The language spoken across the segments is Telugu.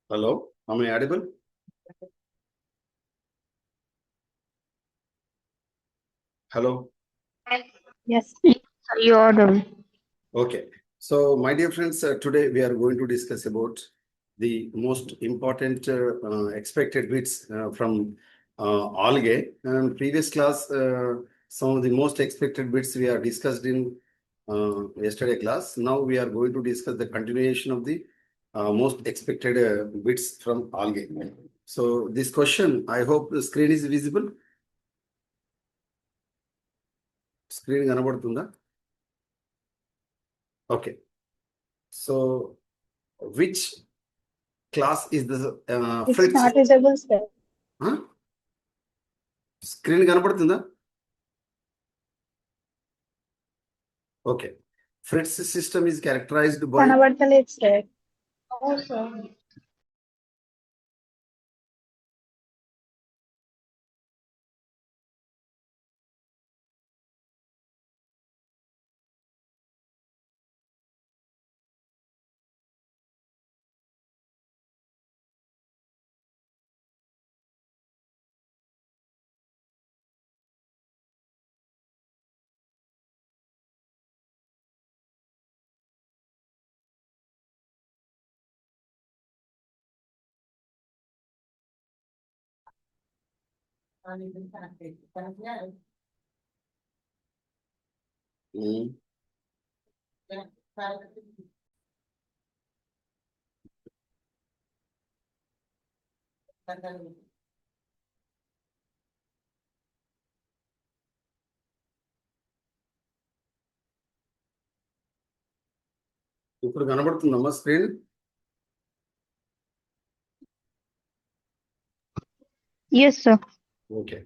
Hello, am I audible? Hello. Yes, you audible. Okay. So, my dear friends, today we are going to discuss about the most important expected bits from Algae. And previous class, some of the most expected bits we are discussed in yesterday class. Now we are going to discuss the continuation of the most expected bits from Algae. So, this question, I hope the screen is visible. Screen కనబడుతుందా? Okay. So, which class is the It's Fritz? not visible, sir. Huh? Screen కనబడుతుందా? Okay. Fritz system is characterized by కనబడతలేదు సార్. అవును సార్. ఉమ్, ఇప్పుడు కనబడుతుందమ్మా screen? Yes, sir. Okay.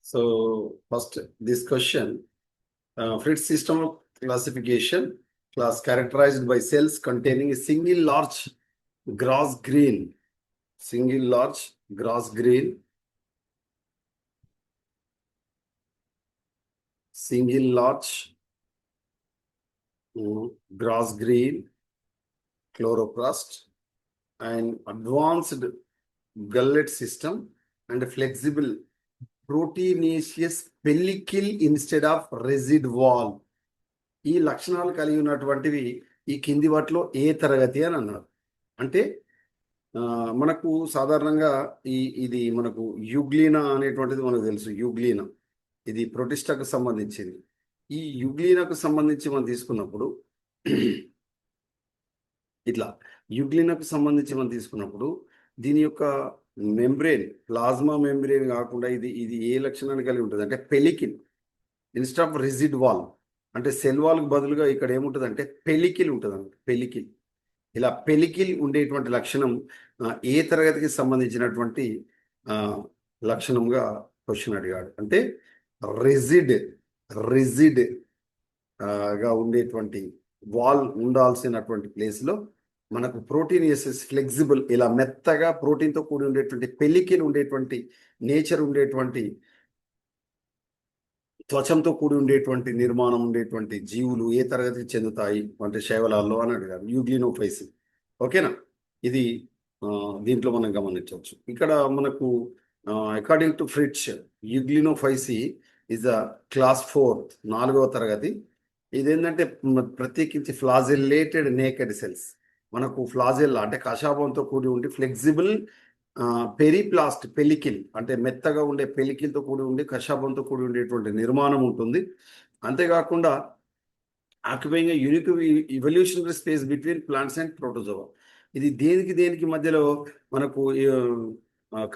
So first this question, Fritz system of classification class characterized by cells containing a single large gross grain, single large gross grain, single large gross grain chloroplast and advanced gullet system and flexible proteinaceous pellicle instead of resid wall. ఈ లక్షణాలు కలిగి ఉన్నటువంటివి ఈ కింది వాటిలో ఏ తరగతి అని అన్నాడు. అంటే మనకు సాధారణంగా ఇది మనకు యుగ్లీనా అనేటువంటిది మనకు తెలుసు. యుగ్లీనా ఇది ప్రొటిస్టాకు సంబంధించింది. ఈ యుగ్లీనాకు సంబంధించి మనం తీసుకున్నప్పుడు ఇట్లా యుగ్లినకు సంబంధించి మనం తీసుకున్నప్పుడు దీని యొక్క మెంబ్రేన్ ప్లాజ్మా మెంబ్రేన్ కాకుండా ఇది ఏ లక్షణాన్ని కలిగి ఉంటుంది అంటే పెలికిల్ ఇన్స్టెడ్ ఆఫ్ రిజిడ్ వాల్. అంటే సెల్ వాల్కి బదులుగా ఇక్కడ ఏముంటుంది అంటే పెలికిల్ ఉంటుంది అన్నమాట. పెలికిల్, ఇలా పెలికిల్ ఉండేటువంటి లక్షణం ఏ తరగతికి సంబంధించినటువంటి లక్షణంగా క్వశ్చన్ అడిగాడు. అంటే రిజిడ్ రిజిడ్ గా ఉండేటువంటి వాల్ ఉండాల్సినటువంటి ప్లేస్లో మనకు ప్రోటీనియసెస్ ఫ్లెక్సిబుల్, ఇలా మెత్తగా ప్రోటీన్తో కూడి ఉండేటువంటి పెలికిల్ ఉండేటువంటి నేచర్ ఉండేటువంటి త్వచంతో కూడి ఉండేటువంటి నిర్మాణం ఉండేటువంటి జీవులు ఏ తరగతికి చెందుతాయి అంటే శైవలాల్లో అని అడిగారు. యూగ్లినోఫైసి. ఓకేనా? ఇది దీంట్లో మనం గమనించవచ్చు. ఇక్కడ మనకు according to Fritsch Euglenophyceae is a class 4, 4వ తరగతి. ఇదేంటంటే ప్రత్యేకించి ఫ్లాజెల్లేటెడ్ నేకెడ్ సెల్స్. మనకు ఫ్లాజెల్లా అంటే కషాపంతో కూడి ఉండి ఫ్లెక్సిబుల్ పెరిప్లాస్ట్ పెలికిల్ అంటే మెత్తగా ఉండే పెలికిల్తో కూడి ఉండి కషాపంతో కూడి ఉండేటువంటి నిర్మాణం ఉంటుంది. అంతేకాకుండా occupying unique evolutionary space between plants and protozoa. ఇది దేనికి మధ్యలో మనకు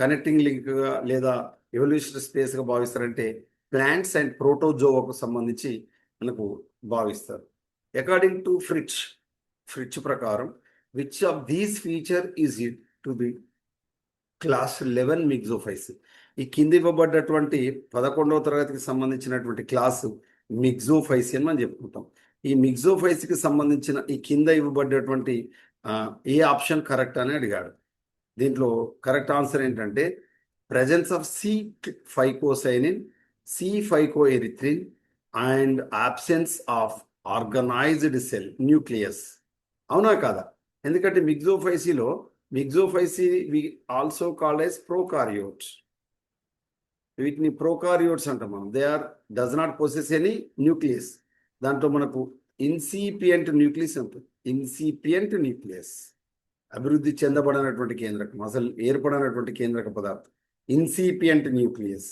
కనెక్టింగ్ లింక్గా లేదా ఎవల్యూషనరీ స్పేస్గా భావిస్తారంటే ప్లాంట్స్ అండ్ ప్రోటోజోవాకు సంబంధించి మనకు భావిస్తారు. అకార్డింగ్ టు ఫ్రిట్జ్ ప్రకారం which of these feature is it to be class 11 మిగ్జోఫైస్. ఈ కింద ఇవ్వబడ్డటువంటి 11వ తరగతికి సంబంధించినటువంటి క్లాసు మిగ్జోఫైసి అని మనం చెప్పుకుంటాం. ఈ మిగ్జోఫైసికి సంబంధించిన ఈ కింద ఇవ్వబడ్డటువంటి ఏ ఆప్షన్ కరెక్ట్ అని అడిగాడు. దీంట్లో కరెక్ట్ ఆన్సర్ ఏంటంటే presence of C phycocyanin, C phycoerythrin and absence of organised cell nucleus. అవునా కాదా? ఎందుకంటే మిగ్జోఫైసిలో Myxophyceae we also called as prokaryotes. వీటిని ప్రోకారియోట్స్ అంటాం మనం. They are does not possess any nucleus. దాంట్లో మనకు ఇన్సిపియంట్ న్యూక్లియస్ ఉంటుంది. ఇన్సిపియంట్ న్యూక్లియస్ అభివృద్ధి చెందబడినటువంటి కేంద్రకం, అసలు ఏర్పడినటువంటి కేంద్రక పదార్థం. Incipient nucleus.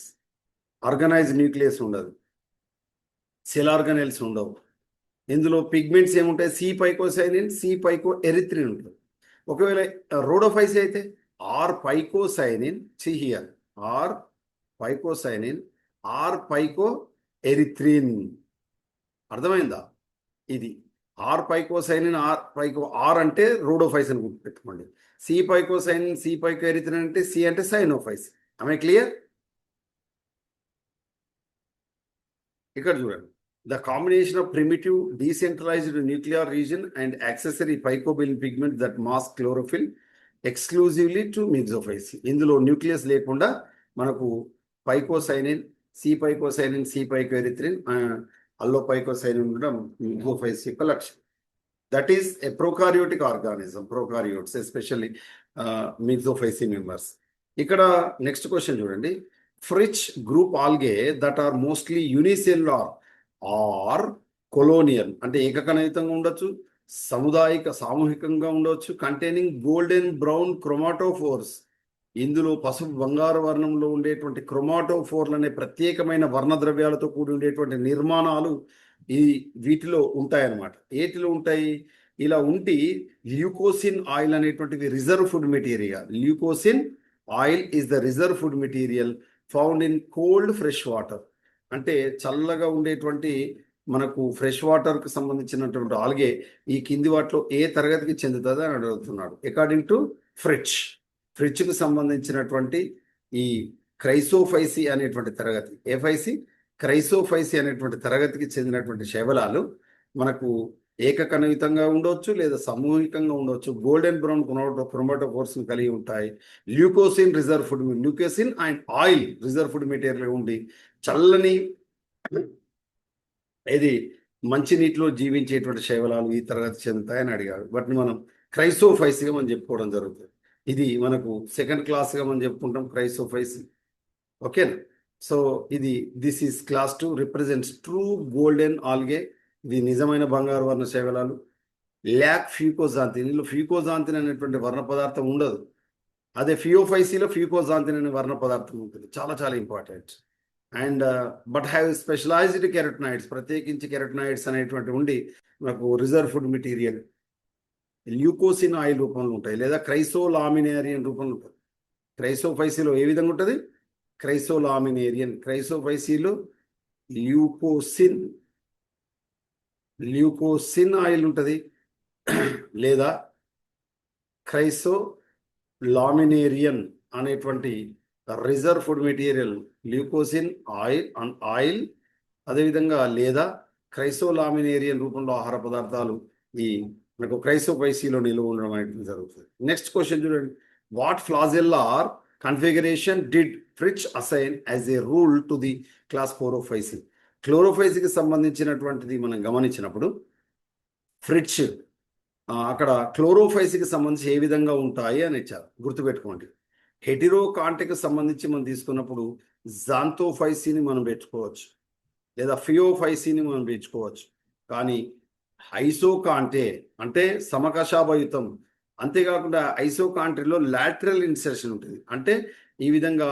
ఆర్గనైజ్డ్ న్యూక్లియస్ ఉండదు, సెల్ ఆర్గనెల్స్ ఉండవు. ఇందులో పిగ్మెంట్స్ ఏముంటాయి? సి పైకోసైనిన్, సి పైకో ఎరిథ్రిన్ ఉంటుంది. ఒకవేళ రోడోఫైసి అయితే ఆర్ పైకోసైనిన్, హియర్ ఆర్ పైకోసైనిన్, ఆర్ పైకో ఎరిథ్రిన్. అర్థమైందా? ఇది ఆర్ పైకోసైనిన్, ఆర్ పైకో, ఆర్ అంటే రోడోఫైస్ అని గుర్తుపెట్టుకోండి. సి పైకోసైనిన్, సి పైకో ఎరిథ్రిన్ అంటే సి అంటే సైనోఫైస్. ఆమె క్లియర్? ఇక్కడ చూడండి. The combination of primitive decentralized nuclear region and accessory phycobilin pigment that mask chlorophyll exclusively to myxophysi. ఇందులో న్యూక్లియస్ లేకుండా మనకు పైకోసైనిన్, సి పైకోసైనిన్, సి పైకోఎరిథ్రిన్, అల్లోపైకోసైనిన్ ఉండడం మిక్సోఫైసి యొక్క లక్షణం. That is a prokaryotic organism. Prokaryotes especially Myxophyceae members. ఇక్కడ నెక్స్ట్ క్వశ్చన్ చూడండి. Fritsch group algae that are mostly unicellular or colonial అంటే ఏకకణయుతంగా ఉండొచ్చు, సామూహికంగా ఉండవచ్చు. Containing golden brown chromatophores. ఇందులో పసుపు బంగారు వర్ణంలో ఉండేటువంటి క్రోమాటోఫోర్లు అనే ప్రత్యేకమైన వర్ణ ద్రవ్యాలతో కూడి ఉండేటువంటి నిర్మాణాలు వీటిలో ఉంటాయన్నమాట. ఏటిలో ఉంటాయి? ఇలా ఉండి ల్యూకోసిన్ ఆయిల్ అనేటువంటిది reserve food material. Leucosin oil is the reserve food material found in cold fresh water. అంటే చల్లగా ఉండేటువంటి మనకు ఫ్రెష్ వాటర్కి సంబంధించినటువంటి ఆల్గే ఈ కింది వాటిలో ఏ తరగతికి చెందుతుంది అని అడుగుతున్నాడు. అకార్డింగ్ టు ఫ్రిచ్కి సంబంధించినటువంటి ఈ క్రైసోఫైసి అనేటువంటి తరగతి, ఏఫైసి క్రైసోఫైసి అనేటువంటి తరగతికి చెందినటువంటి శైవలాలు మనకు ఏకకణయుతంగా ఉండవచ్చు లేదా సమూహికంగా ఉండవచ్చు. గోల్డెన్ బ్రౌన్ క్రోమాటోఫోర్స్ కలిగి ఉంటాయి. Leucosin reserve food, leucosin and oil reserve food material ఉండి చల్లని ఇది మంచి నీటిలో జీవించేటువంటి శైవలాలు ఈ తరగతి చెందుతాయని అడిగారు. వాటిని మనం క్రైసోఫైసిగా మనం చెప్పుకోవడం జరుగుతుంది. ఇది మనకు సెకండ్ క్లాస్గా మనం చెప్పుకుంటాం క్రైసోఫైసి. ఓకేనా? సో ఇది this is class 2 represents true golden algae. ఇది నిజమైన బంగారు వర్ణ శైవలాలు. ల్యాక్ ఫ్యూకోజాంతిన్. ఇందులో ఫ్యూకోజాంతిన్ అనేటువంటి వర్ణ పదార్థం ఉండదు. అదే ఫియోఫైసీలో ఫ్యూకోజాంతిన్ అనే వర్ణ పదార్థం ఉంటుంది. చాలా చాలా important. And but have specialized carotenoids. ప్రత్యేకించి కెరటనాయిడ్స్ అనేటువంటి ఉండి మనకు reserve food material leucosin oil రూపంలో ఉంటాయి లేదా క్రైసోలామినేరియన్ రూపంలో ఉంటుంది. క్రైసోఫైసీలో ఏ విధంగా ఉంటుంది? క్రైసోలామినేరియన్. క్రైసోఫైసీలో ల్యూకోసిన్ ఆయిల్ ఉంటుంది లేదా క్రైసోలామినేరియన్ అనేటువంటి reserve food material leucosin oil అదేవిధంగా లేదా క్రైసోలామినేరియన్ రూపంలో ఆహార పదార్థాలు ఈ మనకు క్రైసోఫైసీలో నిల్వ ఉండడం అనేది జరుగుతుంది. నెక్స్ట్ క్వశ్చన్ చూడండి. What flagellar configuration did Fritsch assign as a rule to the class Chlorophyceae. క్లోరోఫైసికి సంబంధించినటువంటిది మనం గమనించినప్పుడు ఫ్రిచ్ అక్కడ క్లోరోఫైసికి సంబంధించి ఏ విధంగా ఉంటాయి అని ఇచ్చారు. గుర్తుపెట్టుకోండి. హెటిరోకాంటకి సంబంధించి మనం తీసుకున్నప్పుడు జాంతోఫైసీని మనం పెట్టుకోవచ్చు లేదా ఫియోఫైసీని మనం పెంచుకోవచ్చు. కానీ ఐసోకాంటే అంటే సమకషాభయుతం. అంతేకాకుండా ఐసోకాంట్రీలో లాటరల్ ఇన్సర్షన్ ఉంటుంది. అంటే ఈ విధంగా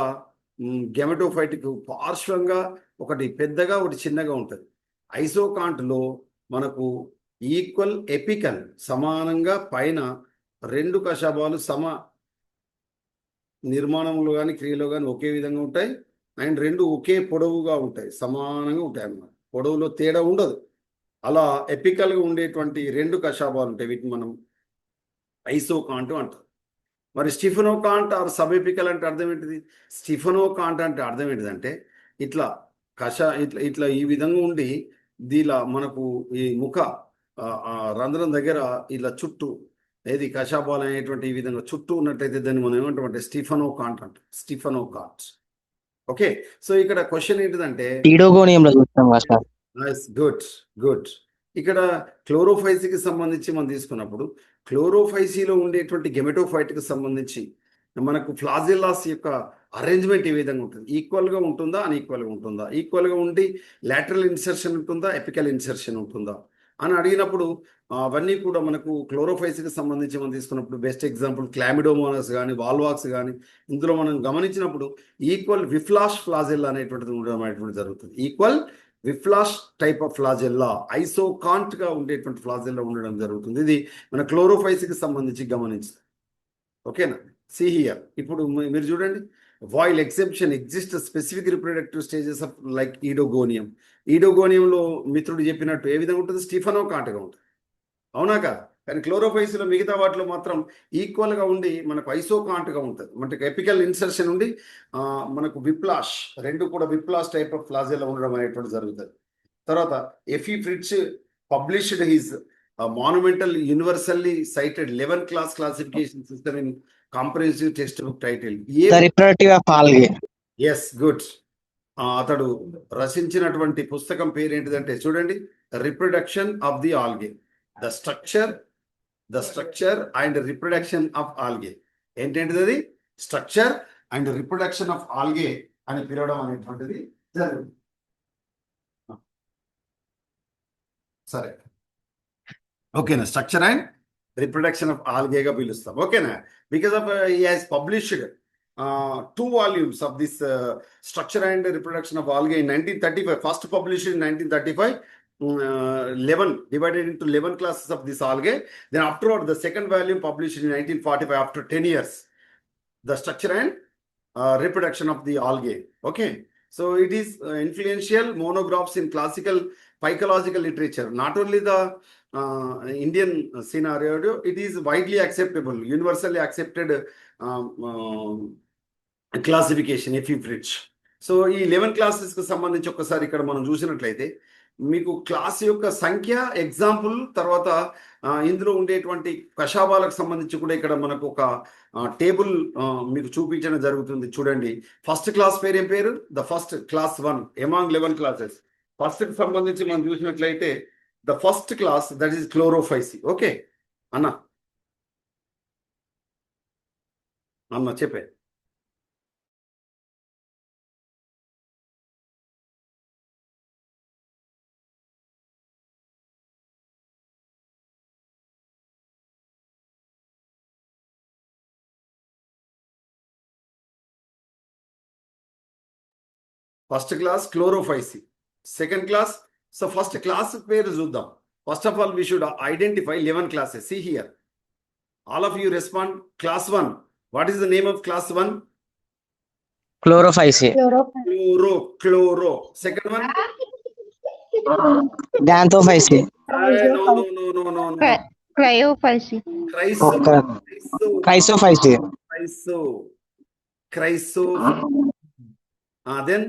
గెమెటోఫైటిక్ పార్శ్వంగా ఒకటి పెద్దగా ఒకటి చిన్నగా ఉంటుంది. ఐసోకాంట్లో మనకు ఈక్వల్ ఎపికల్ సమానంగా పైన రెండు కషాబాలు సమ నిర్మాణంలో కానీ క్రియలో కానీ ఒకే విధంగా ఉంటాయి. అండ్ రెండు ఒకే పొడవుగా ఉంటాయి, సమానంగా ఉంటాయి అన్నమాట. పొడవులో తేడా ఉండదు. అలా ఎపికల్గా ఉండేటువంటి రెండు కషాబాలు ఉంటాయి. వీటిని మనం ఐసోకాంట్ అంటారు. మరి స్టిఫెనోకాంట్ ఆర్ సబ్ ఎపికల్ అంటే అర్థం ఏంటిది? స్టిఫెనోకాంట్ అంటే అర్థం ఏంటిదంటే ఇట్లా ఇట్లా ఈ విధంగా ఉండి దీలా మనకు ఈ ముఖ రంధ్రం దగ్గర ఇలా చుట్టూ ఏది కషాబాలు అనేటువంటి ఈ విధంగా చుట్టూ ఉన్నట్లయితే దాన్ని మనం ఏమంటామంటే స్టిఫెనోకాంట్ అంటాం. స్టిఫెనోకాంట్. ఓకే. సో ఇక్కడ క్వశ్చన్ ఏంటిదంటే ఈడోగోనియంలో చూస్తాం కదా సార్. గుడ్. ఇక్కడ క్లోరోఫైసీకి సంబంధించి మనం తీసుకున్నప్పుడు క్లోరోఫైసీలో ఉండేటువంటి గెమెటోఫైట్కి సంబంధించి మనకు ఫ్లాజిల్లాస్ యొక్క అరేంజ్మెంట్ ఏ విధంగా ఉంటుంది, ఈక్వల్గా ఉంటుందా అన్ఈక్వల్గా ఉంటుందా, ఈక్వల్గా ఉండి లాటరల్ ఇన్సర్షన్ ఉంటుందా ఎపికల్ ఇన్సర్షన్ ఉంటుందా అని అడిగినప్పుడు అవన్నీ కూడా మనకు క్లోరోఫైసీకి సంబంధించి మనం తీసుకున్నప్పుడు బెస్ట్ ఎగ్జాంపుల్ క్లామిడోమోనస్ కానీ వాల్వాక్స్ కానీ ఇందులో మనం గమనించినప్పుడు ఈక్వల్ విఫ్లాష్ ఫ్లాజిల్లా అనేటువంటిది ఉండడం అనేటువంటి జరుగుతుంది. ఈక్వల్ విఫ్లాష్ టైప్ ఆఫ్ ఫ్లాజెల్లా ఐసోకాంట్ గా ఉండేటువంటి ఫ్లాజెల్లా ఉండడం జరుగుతుంది. ఇది మన క్లోరోఫైసీకి సంబంధించి గమనించింది. ఓకేనా, సి హియర్. ఇప్పుడు మీరు చూడండి, while exception exist specific reproductive stages of like Oedogonium. ఈడోగోనియంలో మిత్రుడు చెప్పినట్టు ఏ విధంగా ఉంటుంది, స్టిఫనో కాంట్గా ఉంటుంది, అవునా కదా. కానీ క్లోరోఫైసీలో మిగతా వాటిలో మాత్రం ఈక్వల్గా ఉండి మనకు ఐసోకాంట్గా ఉంటుంది. మనకి ఎపికల్ ఇన్సర్షన్ ఉండి మనకు విప్లాష్, రెండు కూడా విప్లాష్ టైప్ ఆఫ్ ఫ్లాజెల్లా ఉండడం అనేటువంటి జరుగుతుంది. తర్వాత F E Fritsch published his monumental universally cited 11 class classification system in comprehensive textbook title reproductive of algae. Yes, good. అతడు రచించినటువంటి పుస్తకం పేరు ఏంటిదంటే చూడండి, reproduction of the algae, the structure and reproduction of algae. ఏంటంటిది అది, structure and reproduction of algae అని పిలవడం అనేటువంటిది జరుగుతుంది. సరే, ఓకేనా, స్ట్రక్చర్ అండ్ రిప్రొడక్షన్ ఆఫ్ ఆల్గేగా పిలుస్తాం. ఓకేనా, because of he has published 2 volumes of this structure and reproduction of algae in 1935. First published in 1935, 11 divided into 11 classes of this algae. Then afterward, the second volume published in 1945 after 10 years, the structure and reproduction of the algae. Okay, so it is influential monographs in classical phycological literature. Not only the Indian scenario, it is widely acceptable, universally accepted classification FE Fritz. So ఈ 11 క్లాసెస్కి సంబంధించి ఒక్కసారి ఇక్కడ మనం చూసినట్లయితే మీకు క్లాస్ యొక్క సంఖ్య, ఎగ్జాంపుల్, తర్వాత ఇందులో ఉండేటువంటి కషాబాలకు సంబంధించి కూడా ఇక్కడ మనకు ఒక టేబుల్ మీకు చూపించడం జరుగుతుంది. చూడండి, ఫస్ట్ క్లాస్ పేరు ఏం పేరు, the first class 1 among 11 classes. ఫస్ట్కి సంబంధించి మనం చూసినట్లయితే the first class that is Chlorophyceae. Okay అన్న చెప్పే. First class Chlorophyceae, second class. So first class పేరు చూద్దాం. First of all we should identify 11 classes. See here, all of you respond. Class 1, what is the name of class 1? Chlorophyceae. Chloro. Second one Xanthophyceae. no. Cryophycy. Chrysophyceae. Then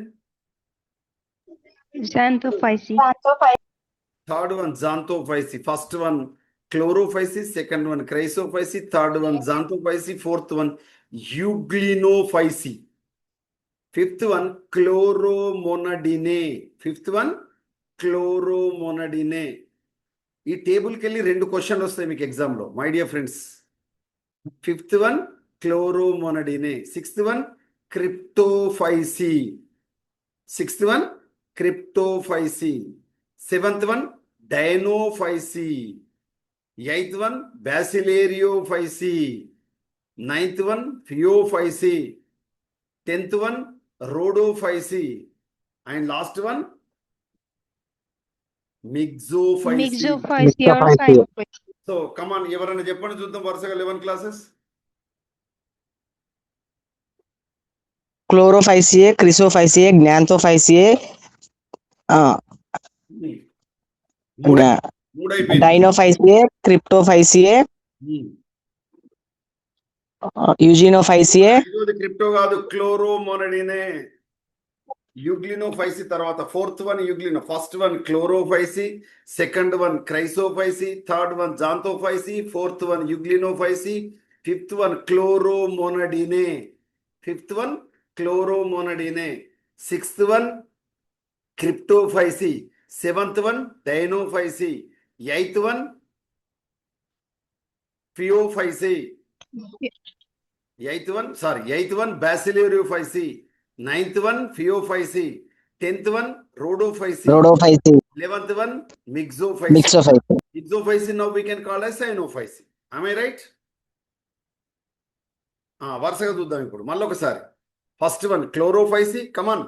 Xanthophycy. third one xanthophycy. First one chlorophycy, second one chrysophycy, third one xanthophycy, fourth one euglenophycy, fifth one chloromonadinae. ఈ టేబుల్కి వెళ్ళి 2 క్వశ్చన్లు వస్తాయి మీకు ఎగ్జామ్లో my dear friends. 5th one chloromonadinae, 6th one cryptophycy, 7th one dinophycy, 8th one bacillariophycy, 9th one phaeophycy, 10th one rhodophycy, and last one Mixophycy. Or cryophycy. So come on, ఎవరైనా చెప్పండి చూద్దాం వరుసగా 11 క్లాసెస్. క్లోరోఫైసీ, క్రిసోఫైసీ, గ్నాంతోఫైసీ, డైనోఫైసీ, క్రిప్టోఫైసీ, యూజినోఫైసీ. క్రిప్టో కాదు, క్లోరోమోనడినే. యూగ్లినోఫైసీ తర్వాత 4th one Eugleno. First one Chlorophyceae, second one Chrysophyceae, third one Xanthophyceae, 4th one Euglenophyceae, 5th one Chloromonadineae, 6th one Cryptophyceae, 7th one Dinophyceae, eighth one Phaeophyceae, eighth one Bacillariophyceae, ninth one Phaeophyceae, 10th one Rhodophyceae, Rhodophysi, 11th one Myxophyceae. Mixophysi. Myxophysi now we can call as Cyanophysi. Am I right? వరుసగా చూద్దాం ఇప్పుడు మళ్ళీ ఒకసారి. First one Chlorophyceae, come on.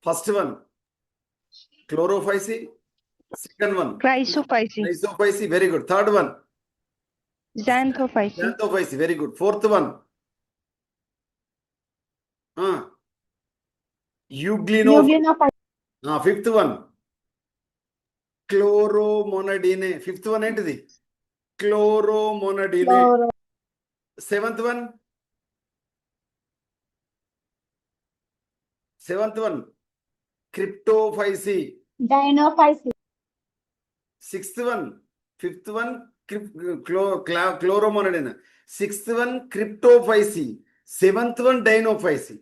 First one Chlorophyceae, second one Chrysophysi. Chrysophyceae, very good. Third one Xanthophysi. Xanthophysi, very good. Fourth one Euglenophyceae. Fifth one Chloromonadineae. Fifth one ఏంటిది? Chloromonadineae. Seventh one Cryptophyceae. Dinophysi. Sixth one, fifth one Chloromonadineae, sixth one Cryptophyceae, seventh one Dinophyceae.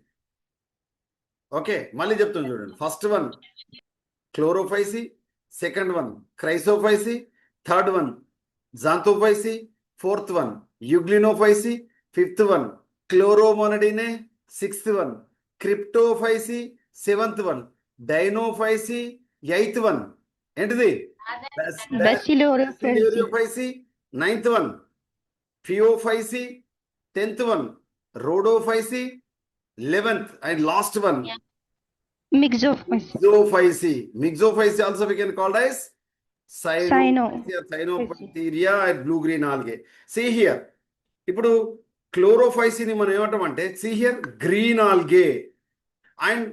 Okay, మళ్ళీ చెప్తాను చూడండి. First one Chlorophyceae, second one Chrysophyceae, third one Xanthophyceae, fourth one Euglenophyceae, fifth one Chloromonadineae, sixth one Cryptophyceae, seventh one Dinophyceae, eighth one ఏంటిది? Basilorophysi. Ninth one Phaeophyceae, 10th one Rhodophyceae, 11th and last one Myxophysi. Myxophysi also we can call as Cyno. Cyanobacteria and blue green algae. See here. ఇప్పుడు క్లోరోఫైసిని మనం ఏమంటామంటే, see here, green algae. And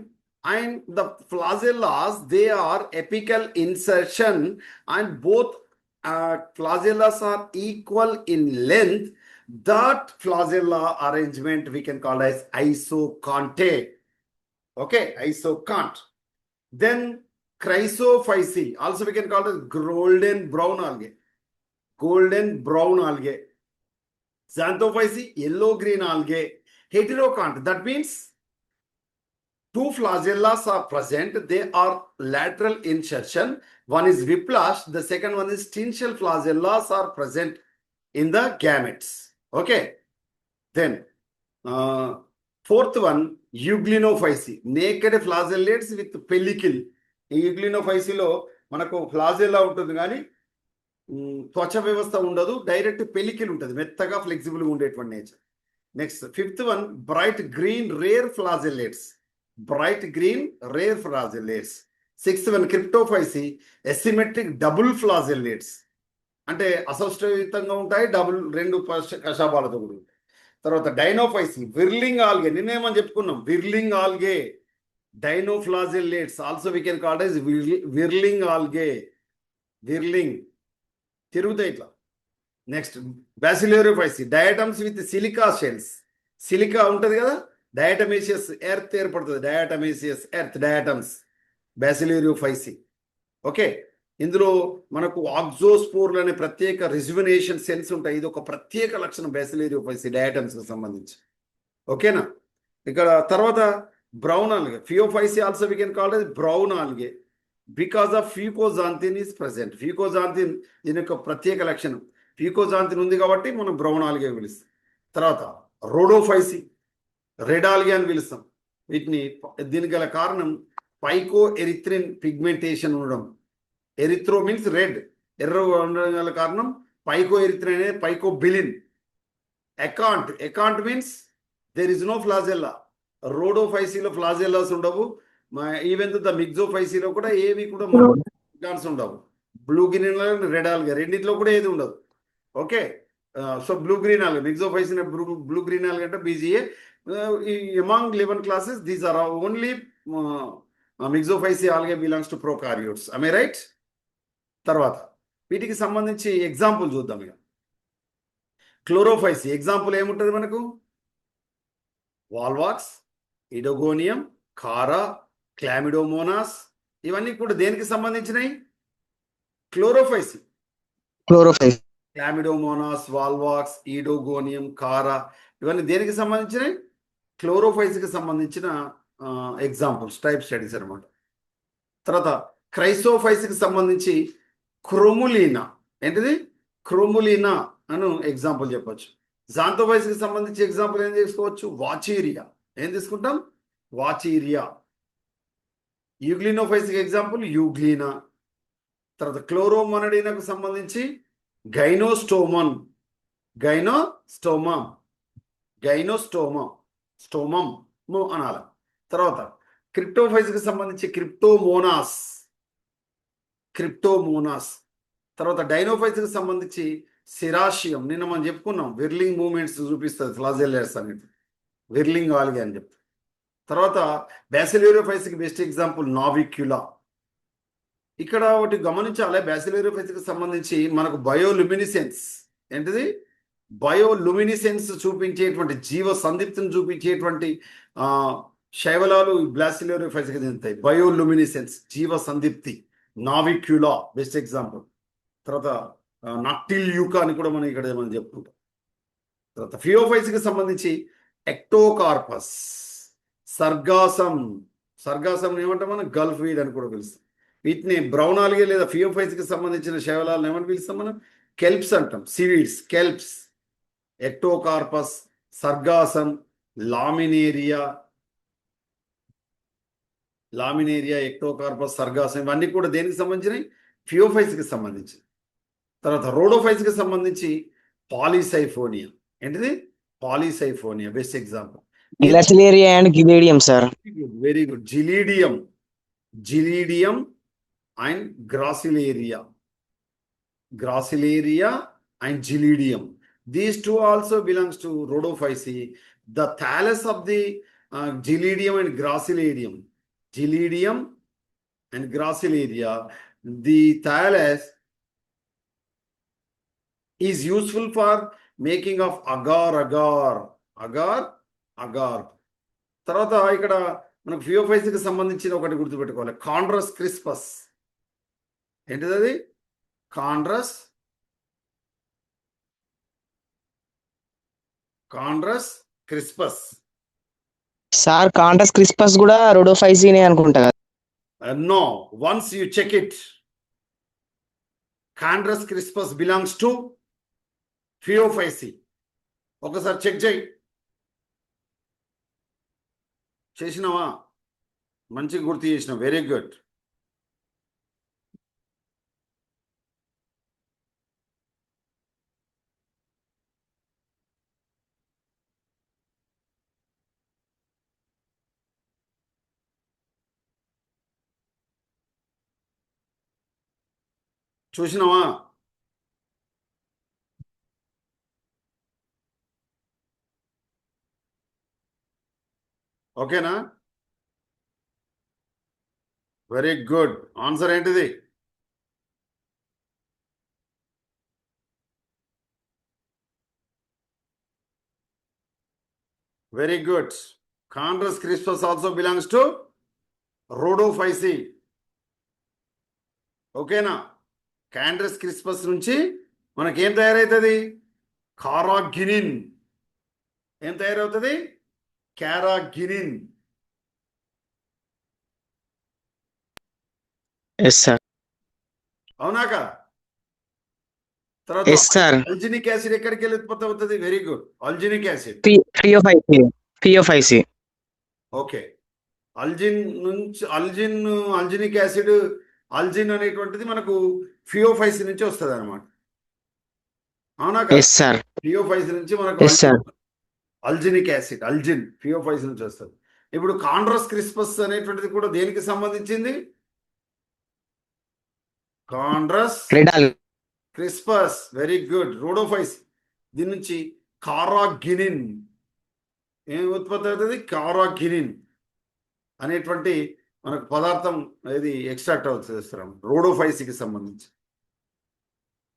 the flagellas, they are apical insertion, and both flagellas are equal in length. That flagella arrangement we can call as isoconte. Okay, isocont. Then Chrysophysi, also we can call it golden brown algae. Xanthophysi, yellow green algae. Heterocont, that means two flagellas are present. They are lateral insertion. One is whiplash, the second one is tintial flagellas are present in the gametes. Okay, then fourth one Euglenophyceae, naked flagellates with pellicle. ఈ యూగ్లినోఫైసిలో మనకు ఫ్లాజెల్లా ఉంటుంది కానీ త్వచ వ్యవస్థ ఉండదు, డైరెక్ట్ పెల్లికిల్ ఉంటుంది, మెత్తగా ఫ్లెక్సిబుల్గా ఉండేటువంటి nature. Next fifth one bright green rare flagellates. Sixth one Cryptophyceae, asymmetric double flagellates, అంటే అసౌష్ఠయుతంగా ఉంటాయి, డబుల్ రెండు కషాపాలతో కూడా ఉంటాయి. తర్వాత డైనోఫైసి, విర్లింగ్ ఆల్గే, నిన్నేమని చెప్పుకున్నాం, whirling algae, dinoflagellates also we can call as whirling algae. Whirling తిరుగుతాయి ఇట్లా. Next Bacillariophyceae, diatoms with silica shells. Silica ఉంటుంది కదా, డయాటమేసియస్ ఎర్త్ ఏర్పడుతుంది, డయాటమ్స్ బ్యాసిలియోఫైసి. ఓకే, ఇందులో మనకు ఆక్సోస్పోర్లు అనే ప్రత్యేక రిజువినేషన్ సెల్స్ ఉంటాయి. ఇది ఒక ప్రత్యేక లక్షణం బ్యాసిలియోఫైసి డయాటమ్స్కి సంబంధించి. ఓకేనా, ఇక్కడ తర్వాత brown algae, Phaeophyceae also we can call it brown algae because of fucoxanthin is present. Fucoxanthin దీని యొక్క ప్రత్యేక లక్షణం, ఫ్యూకోజాంతిన్ ఉంది కాబట్టి మనం బ్రౌన్ ఆల్గే పిలుస్తాం. తర్వాత రోడోఫైసి, రెడ్ ఆల్గే అని పిలుస్తాం వీటిని. దీనికి గల కారణం పైకో ఎరిథ్రిన్ పిగ్మెంటేషన్ ఉండడం. ఎరిథ్రో మీన్స్ రెడ్, ఎర్ర ఉండడం గల కారణం పైకో ఎరిథ్రిన్ అనేది phycobilin. Akont means there is no flagella. రోడోఫైసిలో ఫ్లాజెల్లాస్ ఉండవు, ఈవెన్ ద మిక్సోఫైసిలో కూడా ఏవి కూడా ఉండవు. Blue green algae, red algae రెండింటిలో కూడా ఏది ఉండదు. Okay, so blue green algae, మిక్సోఫైసిన్ బ్లూ గ్రీన్ ఆల్గే అంటే BGA. Among 11 classes, these are only Myxophyceae algae belongs to prokaryotes. am I right? తర్వాత వీటికి సంబంధించి ఎగ్జాంపుల్ చూద్దాం. ఇక క్లోరోఫైసి ఎగ్జాంపుల్ ఏముంటుంది మనకు, వాల్వాక్స్, ఇడోగోనియం, కారా, క్లామిడోమోనాస్, ఇవన్నీ కూడా దేనికి సంబంధించినవి? క్లోరోఫైసి. క్లామిడోమోనాస్, వాల్వాక్స్, ఈడోగోనియం, కారా ఇవన్నీ దేనికి సంబంధించినవి? క్లోరోఫైసికి సంబంధించిన ఎగ్జాంపుల్స్, టైప్ స్టడీస్ అనమాట. తర్వాత క్రైసోఫైస్కి సంబంధించి క్రోములీనా, ఏంటిది క్రోములీనా అను ఎగ్జాంపుల్ చెప్పొచ్చు. జాంతోఫైస్కి సంబంధించి ఎగ్జాంపుల్ ఏం తీసుకోవచ్చు, వాచీరియా. ఏం తీసుకుంటాం, వాచీరియా. యూగ్లినోఫైస్కి ఎగ్జాంపుల్ యూగ్లీనా. తర్వాత క్లోరోమొనడీనాకు సంబంధించి గైనోస్టోమన్, గైనోస్టోమా, స్టోమమ్ అనాలి. తర్వాత క్రిప్టోఫైస్కి సంబంధించి క్రిప్టోమోనాస్. తర్వాత డైనోఫైస్కి సంబంధించి సిరాషియం. నిన్న మనం చెప్పుకున్నాం, విర్లింగ్ మూమెంట్స్ చూపిస్తుంది ఫ్లాజెల్లర్స్ అనేది, విర్లింగ్ ఆల్గే అని చెప్తాం. తర్వాత బ్యాసిలోరియోఫైస్కి బెస్ట్ ఎగ్జాంపుల్ నావిక్యులా. ఇక్కడ ఒకటి గమనించాలి, బ్యాసిలోరియోఫైస్కి సంబంధించి మనకు బయోలుమినిసెన్స్, ఏంటిది బయోలుమినిసెన్స్ చూపించేటువంటి జీవ సందీప్తిని చూపించేటువంటి శైవలాలు బ్యాసిలోరియోఫైస్కి చెందుతాయి. బయోలుమినిసెన్స్, జీవ సందీప్తి, నావిక్యులా బెస్ట్ ఎగ్జాంపుల్. తర్వాత నక్టిల్ యూకా అని కూడా మనం ఇక్కడ మనం చెప్పుకుంటాం. తర్వాత ఫియోఫైస్కి సంబంధించి ఎక్టోకార్పస్, సర్గాసం ఏమంటాం మనం, గల్ఫ్ వీడ్ అని కూడా పిలుస్తాం. వీటిని బ్రౌన్ ఆల్గే లేదా ఫియోఫైస్కి సంబంధించిన శైవలాలను ఏమని పిలుస్తాం మనం, కెల్ప్స్ అంటాం. Seaweeds, kelps, Ectocarpus, Sargassum, Laminaria, Ectocarpus, Sargassum, ఇవన్నీ కూడా దేనికి సంబంధించినవి, ఫియోఫైస్కి సంబంధించి. తర్వాత రోడోఫైస్కి సంబంధించి పాలిసైఫోనియా, ఏంటిది Polysiphonia best example. Gracilaria and Gelidium sir. Very good. Gelidium and Gracilaria and Gelidium. These two also belongs to Rhodophyceae. The thallus of the Gelidium and Gracilaria, the thallus is useful for making of agar. తర్వాత ఇక్కడ మనకు ఫియోఫైస్కి సంబంధించిన ఒకటి గుర్తుపెట్టుకోవాలి, కాండ్రస్ క్రిస్పస్. ఏంటిది అది, కాండ్రస్ క్రిస్పస్. సార్ కాండ్రస్ క్రిస్పస్ కూడా రోడోఫైసీనే అనుకుంటా కదా. No, once you check it, Chondrus crispus belongs to Phaeophyceae. ఒకసారి చెక్ చేసినావా, మంచిగా గుర్తు చేసినావు, వెరీ గుడ్. చూసినావా, ఓకేనా, వెరీ గుడ్. ఆన్సర్ ఏంటిది, very good. Chondrus crispus also belongs to Rhodophyceae. ఓకేనా, కాండ్రస్ క్రిస్పస్ నుంచి మనకేం తయారవుతుంది, కారాగినిన్. ఏం తయారవుతుంది, క్యారాగినిన్. Yes sir. అవునాక. తర్వాత ఎస్ సార్. అల్జినిక్ యాసిడ్ ఎక్కడికి వెళ్ళి ఉత్పత్తి అవుతుంది, very good, alginic acid, Phaeophyceae. Okay. Alginic acid, algin అనేటువంటిది మనకు ఫియోఫైసీ నుంచి వస్తుంది అనమాట. అవునా, ఫియోఫైసీ నుంచి మనకు అల్జినిక్ యాసిడ్, ఫియోఫైసీ నుంచి వస్తుంది. ఇప్పుడు కాండ్రస్ క్రిస్పస్ అనేటువంటిది కూడా దేనికి సంబంధించింది, కాండ్రస్ క్రిస్పస్, వెరీ గుడ్, రోడోఫైసీ. దీని నుంచి కారాగినిన్ ఏం ఉత్పత్తి అవుతుంది, కారాగినిన్ అనేటువంటి మనకు పదార్థం ఇది ఎక్స్ట్రాక్ట్ అవుతుంది రోడోఫైసీకి సంబంధించి.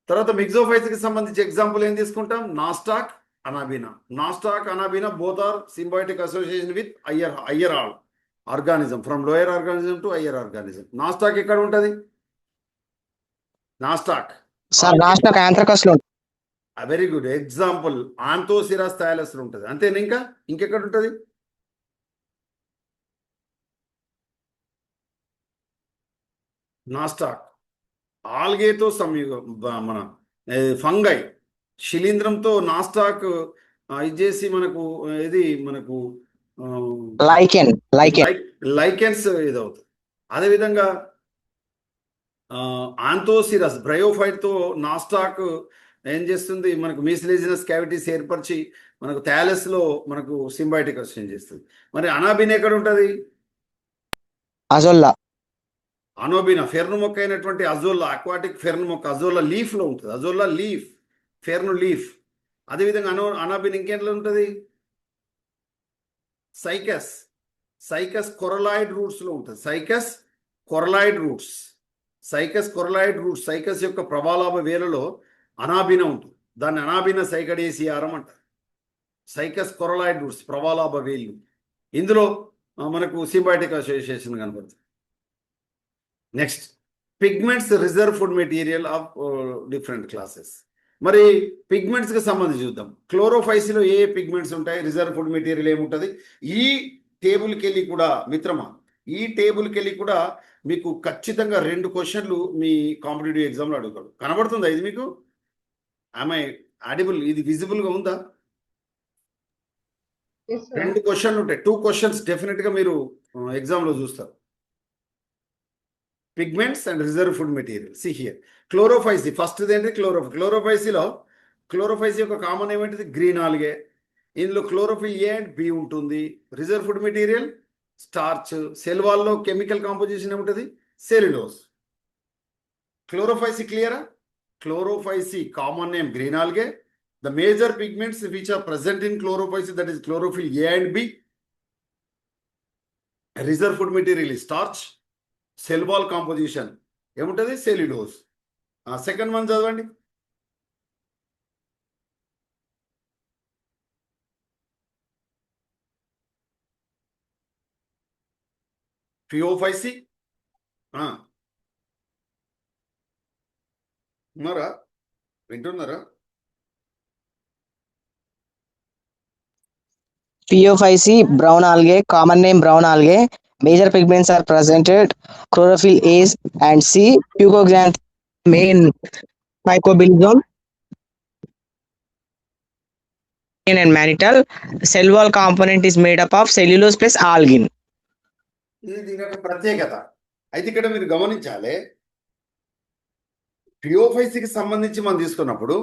తర్వాత మిక్సోఫైసీకి సంబంధించి ఎగ్జాంపుల్ ఏం తీసుకుంటాం, Nostoc Anabaena both are symbiotic association with higher organism, from lower organism to higher organism. Nostoc ఎక్కడ ఉంటుంది, నాస్టాక్ ఆంథ్రకస్ లో. Very good example, Anthoceros thallus లో ఉంటుంది. అంతేనా, ఇంకెక్కడ ఉంటుంది, నాస్టాక్, ఆల్గేతో మన ఫంగై, శిలీంధ్రంతో నాస్టాక్ ఇది చేసి మనకు ఇది మనకు లైకెన్ లైకెన్ లైకెన్స్ ఇదవుతుంది. అదేవిధంగా ఆంథోసిరస్ బ్రయోఫైట్తో నాస్టాక్ ఏం చేస్తుంది, మనకు మీసిలేజినస్ క్యావిటీస్ ఏర్పరిచి మనకు థాలస్లో మనకు సింబయాటిక్ ఎక్స్చేంజ్ చేస్తుంది. మరి అనాబిన్ ఎక్కడ ఉంటుంది? అజొల్లా అనోబినా ఫెర్ను మొక్క అయినటువంటి అజోల్లా, అక్వాటిక్ ఫెర్ను మొక్క అజోల్లా లీఫ్లో ఉంటుంది. Azolla leaf, fern leaf. అదేవిధంగా అనాబిన్ ఇంకేంట్లో ఉంటుంది? సైకస్, సైకస్ కొరలాయిడ్ రూట్స్లో ఉంటుంది. Cycas coralloid roots, Cycas coralloid roots, Cycas యొక్క ప్రవాలాభ వేలలో అనాబిన ఉంటుంది. దాన్ని అనాబిన సైకడేసియారం అంటారు. సైకస్ కొరలాయిడ్ రూట్స్ ప్రవాలాభ వేళ్ళు. ఇందులో మనకు సింబయాటిక్ అసోసియేషన్ కనపడుతుంది. Next, pigments reserve food material of different classes. మరి పిగ్మెంట్స్కి సంబంధించి చూద్దాం. క్లోరోఫైసిలో ఏ పిగ్మెంట్స్ ఉంటాయి, రిజర్వ్ ఫుడ్ మెటీరియల్ ఏముంటుంది? ఈ టేబుల్కి వెళ్ళి కూడా మిత్రమా, ఈ టేబుల్కి వెళ్ళి కూడా మీకు ఖచ్చితంగా 2 క్వశ్చన్లు మీ కాంపిటేటివ్ ఎగ్జామ్లో అడుగుతాడు. కనబడుతుందా ఇది మీకు? ఆమె ఆడిబుల్, ఇది విజిబుల్గా ఉందా? 2 క్వశ్చన్లు ఉంటాయి. 2 క్వశ్చన్స్ డెఫినెట్గా మీరు ఎగ్జామ్లో చూస్తారు. Pigments and reserve food material. See here, Chlorophyceae first ఏంటి? క్లోరోఫైసీలో క్లోరోఫైసీ యొక్క కామన్ ఏమిటిది? Green algae. ఇందులో క్లోరోఫిల్ ఏ అండ్ బి ఉంటుంది. Reserve food material starch. Cell వాల్లో కెమికల్ కాంపోజిషన్ ఏముంటుంది? సెల్యులోజ్. క్లోరోఫైసీ క్లియరా? Chlorophyceae common name green algae. The major pigments which are present in chlorophyll, that is chlorophyll A and B. Reserve food material is starch. Cell wall composition ఏముంటుంది? సెల్యులోజ్. సెకండ్ వన్ చదవండి. ఫియోఫైసీ ఉన్నారా? వింటున్నారా? పియోఫైసి brown algae, common name brown algae. Major pigments are presented: chlorophyll A and C, fucoxanthin, main phycobilisome and mannitol. Cell wall component is made up of cellulose plus algin. ఇది దీని యొక్క ప్రత్యేకత. అయితే ఇక్కడ మీరు గమనించాలి, పియోఫైసీకి సంబంధించి మనం తీసుకున్నప్పుడు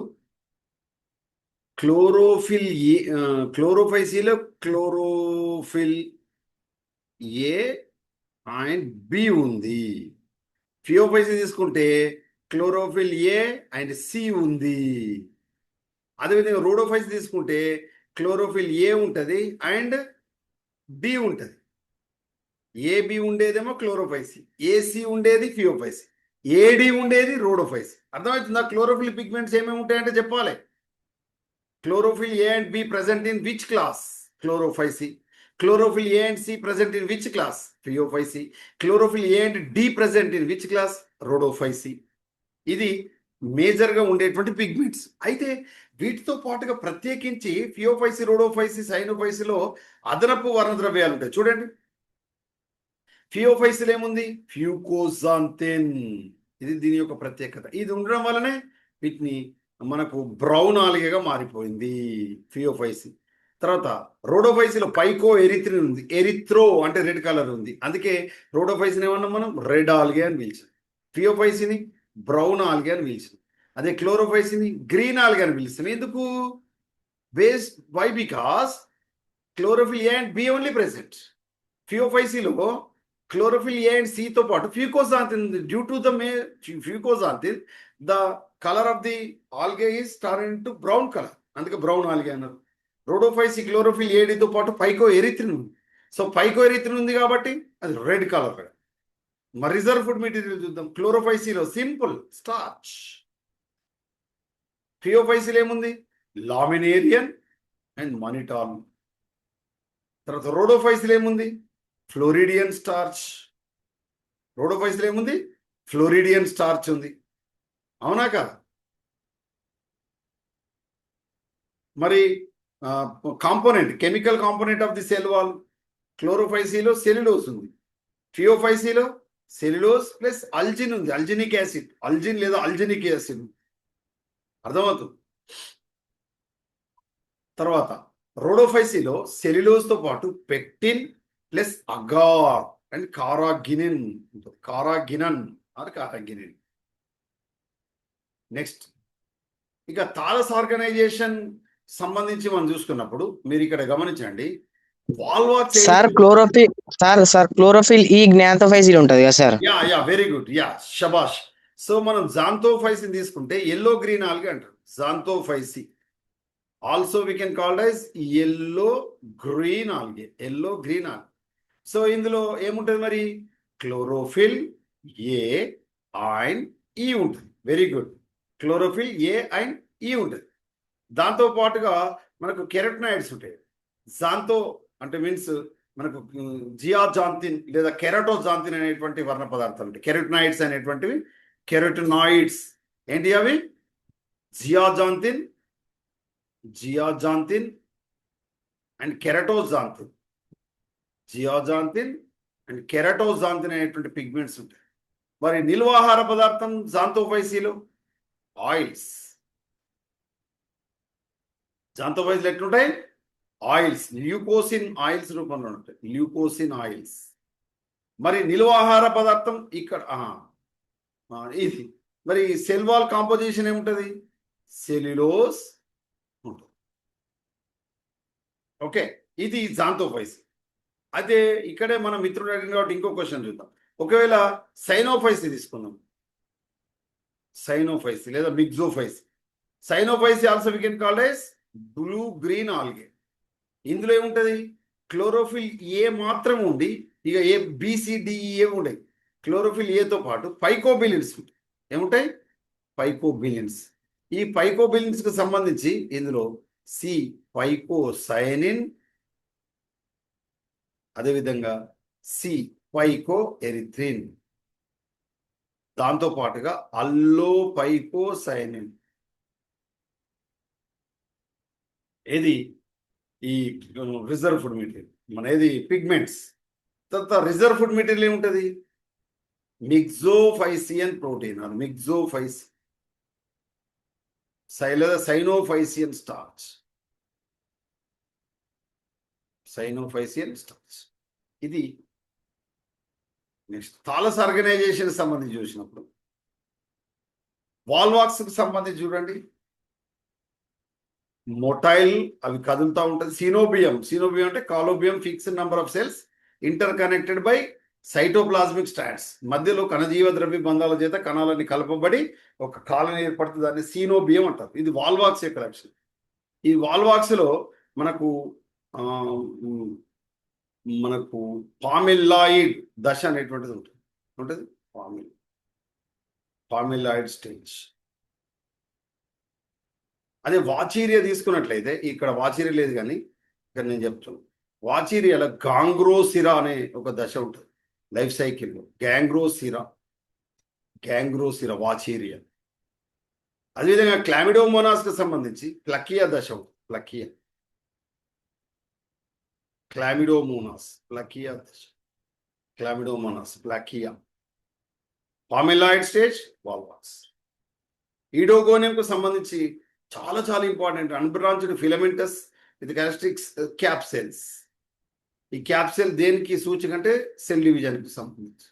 క్లోరోఫిల్ ఏ, క్లోరోఫైసీలో క్లోరోఫిల్ ఏ అండ్ బి ఉంది. ఫియోఫైసీ తీసుకుంటే క్లోరోఫిల్ ఏ అండ్ సి ఉంది. అదేవిధంగా రోడోఫైసీ తీసుకుంటే క్లోరోఫిల్ ఏ ఉంటుంది అండ్ బి ఉంటుంది. ఏబి ఉండేదేమో క్లోరోఫైసీ, ఏసి ఉండేది ఫియోఫైసీ, ఏడి ఉండేది రోడోఫైసీ. అర్థమవుతుందా? క్లోరోఫిల్ పిగ్మెంట్స్ ఏమేమి ఉంటాయంటే చెప్పాలి. Chlorophyll A and B present in which class? Chlorophysi. Chlorophyll A and C present in which class? Phaeophysi. Chlorophyll A and D present in which class? Rhodophysi. ఇది మేజర్గా ఉండేటువంటి పిగ్మెంట్స్. అయితే వీటితో పాటుగా ప్రత్యేకించి ఫియోఫైసి, రోడోఫైసి, సైనోఫైసిలో అదనపు వర్ణద్రవ్యాలు ఉంటాయి. చూడండి, ఫియోఫైసిలో ఏముంది? ఫ్యూకోజాంతిన్. ఇది దీని యొక్క ప్రత్యేకత. ఇది ఉండడం వల్లనే వీటిని మనకు బ్రౌన్ ఆల్గేగా మారిపోయింది ఫియోఫైసి. తర్వాత రోడోఫైసిలో పైకో ఎరిత్రిన్ ఉంది. ఎరిత్రో అంటే రెడ్ కలర్ ఉంది, అందుకే రోడోఫైసిని ఏమన్నాం మనం? రెడ్ ఆల్గే అని పిలిచాం. ఫియోఫైసిని బ్రౌన్ ఆల్గే అని పిలిచాం. అదే క్లోరోఫైసిని గ్రీన్ ఆల్గే అని పిలుస్తాం. ఎందుకు? బేస్ why? Because chlorophyll a and b only present. ఫియోఫైసిలో క్లోరోఫిల్ ఏ అండ్ సితో పాటు fucoxanthin. Due to the fucoxanthin the colour of the algae is turn into brown colour, అందుకే బ్రౌన్ ఆల్గే అన్నారు. రోడోఫైసి క్లోరోఫిల్ ఏడితో పాటు పైకో ఎరిత్రిన్ ఉంది. సో పైకో ఎరిత్రిన్ ఉంది కాబట్టి అది రెడ్ కలర్. మరి రిజర్వ్ ఫుడ్ మెటీరియల్ చూద్దాం. క్లోరోఫైసిలో సింపుల్ స్టార్చ్. ఫియోఫైసిలో ఏముంది? Laminarin and mannitol. తర్వాత రోడోఫైసిలో ఏముంది? Floridean starch. రోడోఫైసిలో ఏముంది? ఫ్లోరిడియన్ స్టార్చ్ ఉంది. అవునా కాదా? మరి component, chemical component of the cell wall, క్లోరోఫైసీలో సెల్యులోజ్ ఉంది, ఫియోఫైసీలో సెల్యులోజ్ ప్లస్ అల్జిన్ ఉంది, అల్జినిక్ యాసిడ్, అల్జిన్ లేదా అల్జినిక్ యాసిడ్. అర్థమవుతుంది. తర్వాత రోడోఫైసీలో సెల్యులోజ్తో పాటు pectin plus agar and carrageenan, carrageenan or carrageenan. Next ఇక థాలస్ ఆర్గనైజేషన్ సంబంధించి మనం చూసుకున్నప్పుడు మీరు ఇక్కడ గమనించండి, వాల్వాక్స్. సార్ క్లోరోఫిల్ ఈ జ్ఞాంతోఫైసిల్ ఉంటది కదా sir? Yeah very good, yeah షబాష్. సో మనం జాంతోఫైసిన్ తీసుకుంటే ఎల్లో గ్రీన్ ఆల్గే అంటారు, Xanthophyceae. Also we can called as yellow green algae, yellow green algae. So ఇందులో ఏముంటుంది మరి? క్లోరోఫిల్ ఏ అండ్ ఈ ఉంటుంది. Very good, chlorophyll a and e ఉంటుంది. దాంతో పాటుగా మనకు కెరటనాయిడ్స్ ఉంటాయి. జాంతో అంటే మీన్స్ మనకు జియాజాంతిన్ లేదా కెరటోజాంతిన్ అనేటువంటి వర్ణ పదార్థాలు ఉంటాయి. కెరటనాయిడ్స్ అనేటువంటివి, కెరటనాయిడ్స్ ఏంటి అవి? జియాజాంతిన్ అండ్ కెరటోజాంతిన్, జియాజాంతిన్ అండ్ కెరటోజాంతిన్ అనేటువంటి పిగ్మెంట్స్ ఉంటాయి. మరి నిల్వాహార పదార్థం జాంతోఫైసీలో ఆయిల్స్. జాంతోఫైసీలు ఎట్లుంటాయి? ఆయిల్స్, ల్యూకోసిన్ ఆయిల్స్ రూపంలో ఉంటాయి, ల్యూకోసిన్ ఆయిల్స్. మరి నిల్వాహార పదార్థం ఇక్కడ ఇది. మరి సెల్ వాల్ కాంపోజిషన్ ఏముంటుంది? సెల్యులోజ్ ఉంటుంది. ఓకే, ఇది జాంతోఫైసీ. అయితే ఇక్కడే మన మిత్రుడు అడిగిన కాబట్టి ఇంకో క్వశ్చన్ చూద్దాం. ఒకవేళ సైనోఫైసీ తీసుకుందాం, సైనోఫైసీ లేదా Myxophyceae. Cyanophyceae also we can called as blue green algae. ఇందులో ఏముంటుంది? క్లోరోఫిల్ ఏ మాత్రం ఉండి, ఇక ఏ బిసిడిఈ ఉంటాయి. క్లోరోఫిల్ ఏతో పాటు పైకోబిలిన్స్ ఉంటాయి. ఏముంటాయి? పైకోబిలిన్స్. ఈ పైకోబిలిన్స్కి సంబంధించి ఇందులో సి పైకోసైనిన్, అదేవిధంగా సి పైకో ఎరిథ్రిన్, దాంతో పాటుగా అల్లో పైకోసైనిన్. ఏది? ఈ రిజర్వ్ ఫుడ్ మెటీరియల్ మన ఏది? పిగ్మెంట్స్. తర్వాత రిజర్వ్ ఫుడ్ మెటీరియల్ ఏముంటుంది? మిగ్జోఫైసియన్ ప్రోటీన్, అది మిగ్జోఫైసి లేదా సైనోఫైసియన్ స్టార్చ్, సైనోఫైసియన్ స్టార్చ్. ఇది నెక్స్ట్ థాలస్ ఆర్గనైజేషన్ సంబంధించి చూసినప్పుడు వాల్వాక్స్కి సంబంధించి చూడండి, మొటైల్ అవి కదులుతూ ఉంటుంది. సినోబియం అంటే కాలోబియం fixed number of cells interconnected by cytoplasmic strands. మధ్యలో కణజీవ ద్రవ్య బంధాల చేత కణాలన్నీ కలపబడి ఒక కాలనీ ఏర్పడుతుంది, దాన్ని సినోబియం అంటారు. ఇది వాల్వాక్స్ యొక్క లక్షణం. ఈ వాల్వాక్స్లో మనకు పామిల్లాయిడ్ దశ అనేటువంటిది ఉంటుంది. పామిల్లాయిడ్ స్టేజ్. అదే వాచీరియా తీసుకున్నట్లయితే, ఇక్కడ వాచీరియా లేదు కానీ ఇక్కడ నేను చెప్తాను, వాచీరియాలో గాంగ్రోసిరా అనే ఒక దశ ఉంటుంది లైఫ్ సైకిల్లో. గ్యాంగ్రోసిరా వాచీరియా. అదేవిధంగా క్లామిడోమోనాస్కి సంబంధించి ప్లకియా దశ ఉంటుంది. ప్లకియా. పామిల్లాయిడ్ స్టేజ్ వాల్వాక్స్. ఈడోగోనియంకు సంబంధించి చాలా చాలా important, unbranched filamentous with characteristics cap cells. ఈ క్యాప్ సెల్ దేనికి సూచిక అంటే సెల్ డివిజన్కి సంబంధించి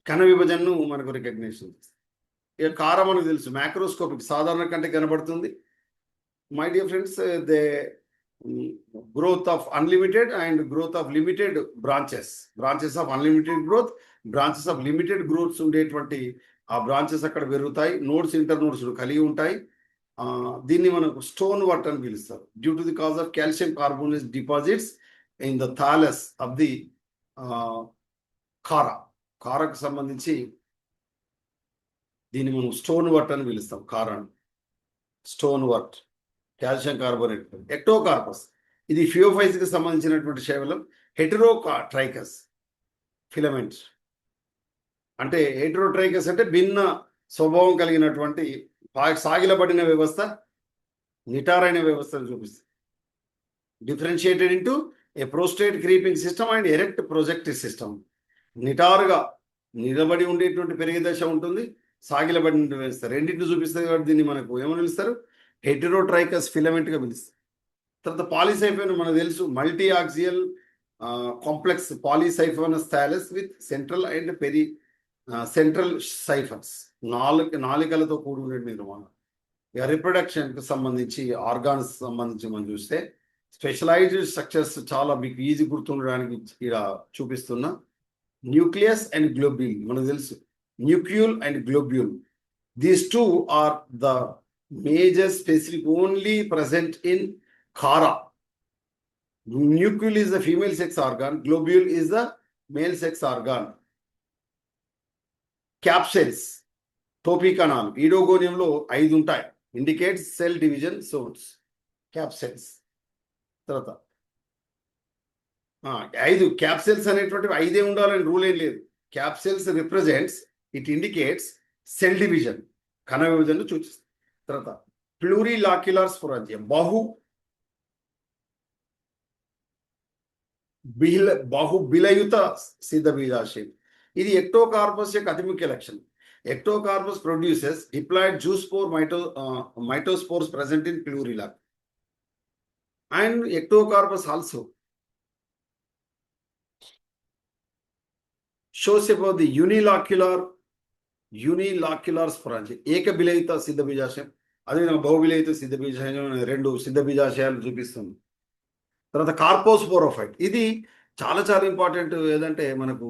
కణ విభజనను మనకు రికగ్నిషన్ చేస్తుంది. ఇక కారం మనకు తెలుసు, మ్యాక్రోస్కోపిక్, సాధారణ కంటే కనబడుతుంది. My dear friends, they growth of unlimited and growth of limited branches of unlimited growth, branches of limited growths ఉండేటువంటి ఆ బ్రాంచెస్ అక్కడ పెరుగుతాయి. నోడ్స్, ఇంటర్ నోడ్స్ కలిగి ఉంటాయి. దీన్ని మనకు స్టోన్ వర్ట్ అని పిలుస్తారు. Due to the cause of calcium carbonate deposits in the thallus of the కారకు సంబంధించి దీన్ని మనం స్టోన్ వర్ట్ అని పిలుస్తాం. కారాన్ని stonewort, calcium carbonate. Ectocarpus, ఇది ఫియోఫైస్కి సంబంధించినటువంటి శైవలం. హెటెరోట్రైకస్ ఫిలమెంట్ అంటే హెటెరోట్రైకస్ అంటే భిన్న స్వభావం కలిగినటువంటి సాగిలబడిన వ్యవస్థ, నిటారైన వ్యవస్థను చూపిస్తుంది. Differentiated into A prostate creeping system and erect projective system. నిటారుగా నిలబడి ఉండేటువంటి పెరిగే దశ ఉంటుంది, సాగిలబడి పిలుస్తారు. రెండింటిని చూపిస్తుంది కాబట్టి దీన్ని మనకు ఏమని పిలుస్తారు? హెటెరోట్రైకస్ ఫిలమెంట్గా పిలుస్తారు. తర్వాత పాలిసైఫోన్ మనకు తెలుసు, multiaxial complex polysiphonous thallus with central and central siphons, నాలుకలతో కూడి ఉండే నిర్మాణం. ఇక రిప్రొడక్షన్కి సంబంధించి ఆర్గాన్స్ సంబంధించి మనం చూస్తే స్పెషలైజ్డ్ స్ట్రక్చర్స్ చాలా మీకు ఈజీ గుర్తుండడానికి ఇక్కడ చూపిస్తున్నా. న్యూక్లియస్ అండ్ గ్లోబ్యూల్ మనకు తెలుసు, nucule and globule, these two are the major specific only present in Khara. Nucleus is the female sex organ, globule is the male sex organ. Capsules, టోపీ కణాలు ఈడోగోనియంలో 5 ఉంటాయి, indicates cell division zones. Cap cells తర్వాత 5 క్యాప్సెల్స్ అనేటువంటివి 5 ఉండాలని రూల్ ఏం లేదు. Cap cells represents, it indicates cell division, కణ విభజనను సూచిస్తుంది. తర్వాత ప్లూరిలాక్యులర్ స్పోరాంజియం, బహుబిలయుత సిద్ధ బీజాశయం. ఇది ఎక్టోకార్పస్ యొక్క అతి ముఖ్య లక్షణం. Ectocarpus produces diploid zoospore mytospores present in plurilac. And ectocarpus also shows about the unilocular sporangia. ఏకబిలయిత సిద్ధ బీజాశయం, అదే బహుబిలయిత సిద్ధ బీజాశయం, 2 సిద్ధ బీజాశయాలు చూపిస్తుంది. తర్వాత కార్పోస్పోరోఫైట్, ఇది చాలా చాలా ఇంపార్టెంట్. ఏదంటే మనకు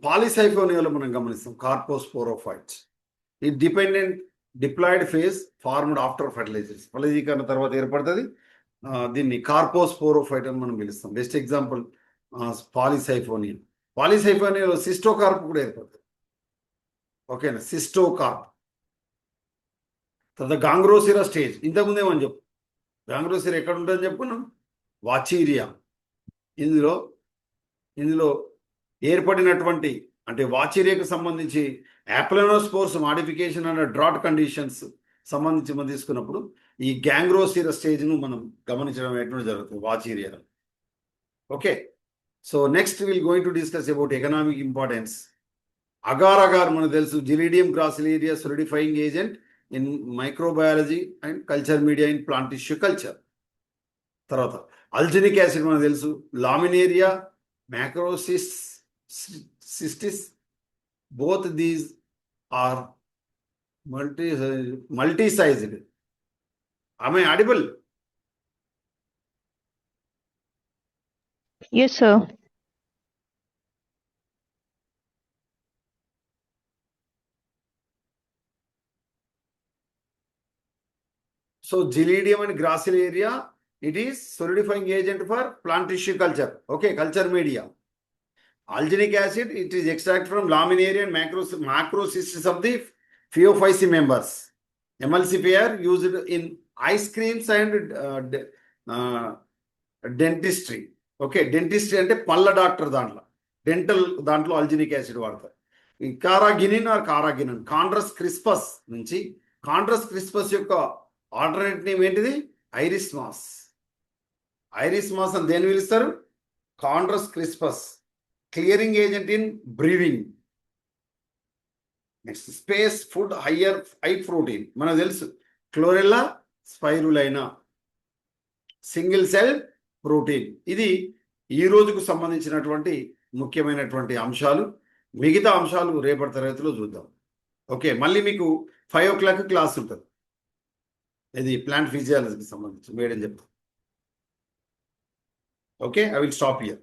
పాలిసైఫోనియాలో మనం గమనిస్తాం కార్పోస్పోరోఫైట్స్. ఈ dependent diploid phase formed after fertilization, ఫలదీకరణ తర్వాత ఏర్పడుతుంది. దీన్ని కార్పోస్పోరోఫైట్ అని మనం పిలుస్తాం. Best example పాలిసైఫోనియా. పాలిసైఫోనియాలో సిస్టోకార్ప్ కూడా ఏర్పడుతుంది. ఓకేనా, సిస్టోకార్ప్. తర్వాత గాంగ్రోసిరా స్టేజ్, ఇంతకుముందే మనం చెప్పు, గాంగ్రోసిరా ఎక్కడ ఉంటుందని చెప్పుకున్నాం, వాచీరియా. ఇందులో ఏర్పడినటువంటి అంటే వాచీరియాకు సంబంధించి యాప్లనోస్పోర్స్ మాడిఫికేషన్ అనే డ్రాట్ కండిషన్స్ సంబంధించి మనం తీసుకున్నప్పుడు ఈ గ్యాంగ్రోసిరా స్టేజ్ను మనం గమనించడం అనేటువంటి జరుగుతుంది వాచీరియాలో. Okay, so next will going to discuss about economic importance. Agar మనకు తెలుసు, Gelidium Gracilaria solidifying agent in microbiology and culture media in plant tissue culture. తర్వాత అల్జినిక్ యాసిడ్ మనకు తెలుసు, Laminaria macrocystis, both these are multi-sized. Am I audible? Yes, sir. So Gelidium and Gracilaria, it is solidifying agent for plant tissue culture. Okay, culture media. Alginic acid, it is extracted from laminaria and macrocystis of the Phaeophyceae members. Emulsifier used in ice creams and dentistry. Okay, dentistry అంటే పళ్ళ డాక్టర్ దాంట్లో, డెంటల్ దాంట్లో అల్జినిక్ యాసిడ్ వాడతారు. ఈ కారాగినిన్ ఆర్ కారాగినన్, కాండ్రస్ క్రిస్పస్ నుంచి, కాండ్రస్ క్రిస్పస్ యొక్క ఆల్టర్నేట్ నేమ్ ఏంటిది, ఐరిస్ మాస్. ఐరిస్ మాస్ అని దేని పిలుస్తారు, Chondrus crispus. Clearing agent in brewing. Next space food high protein మనకు తెలుసు, Chlorella Spirulina, single cell protein. ఇది ఈ రోజుకు సంబంధించినటువంటి ముఖ్యమైనటువంటి అంశాలు. మిగతా అంశాలు రేపటి తరగతిలో చూద్దాం. ఓకే, మళ్ళీ మీకు 5 o'clock క్లాస్ ఉంటుంది, ఇది ప్లాంట్ ఫిజియాలజీకి సంబంధించి మేడం చెప్తాం. Okay, I will stop here.